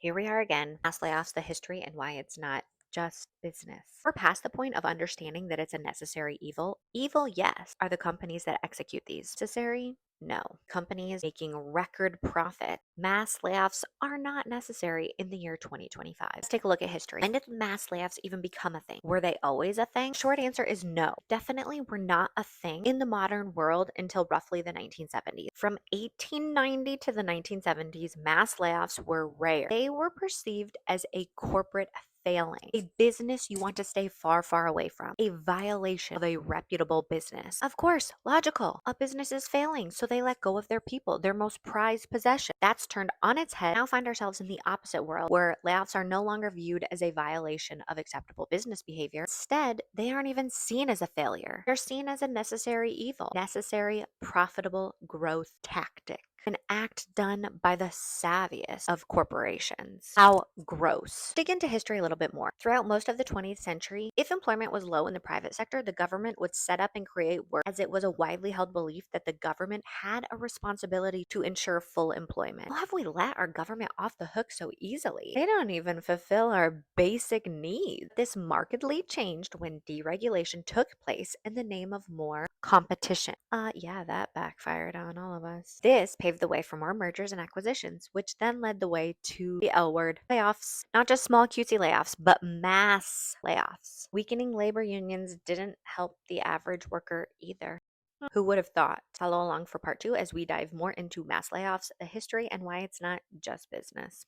Here we are again. Mass layoffs, the history, and why it's not just business. We're past the point of understanding that it's a necessary evil. Evil, yes. Are the companies that execute these necessary? No. Companies making record profit. Mass layoffs are not necessary in the year 2025. Let's take a look at history. When did mass layoffs even become a thing? Were they always a thing? Short answer is no. Definitely were not a thing in the modern world until roughly the 1970s. From 1890 to the 1970s, mass layoffs were rare. They were perceived as a corporate failing, a business you want to stay far, far away from, a violation of a reputable business. Of course, logical. A business is failing, so they let go of their people, their most prized possession. That's turned on its head. Now find ourselves in the opposite world where layoffs are no longer viewed as a violation of acceptable business behavior. Instead, they aren't even seen as a failure. They're seen as a necessary evil, necessary, profitable growth tactic. An act done by the savviest of corporations. How gross. Dig into history a little bit more. Throughout most of the 20th century, if employment was low in the private sector, the government would set up and create work, as it was a widely held belief that the government had a responsibility to ensure full employment. How have we let our government off the hook so easily? They don't even fulfill our basic needs. This markedly changed when deregulation took place in the name of more competition. Yeah, that backfired on all of us. This paved the way for more mergers and acquisitions, which then led the way to the L word layoffs. Not just small cutesy layoffs, but mass layoffs. Weakening labor unions didn't help the average worker either. Who would have thought? Follow along for part two as we dive more into mass layoffs, the history, and why it's not just business.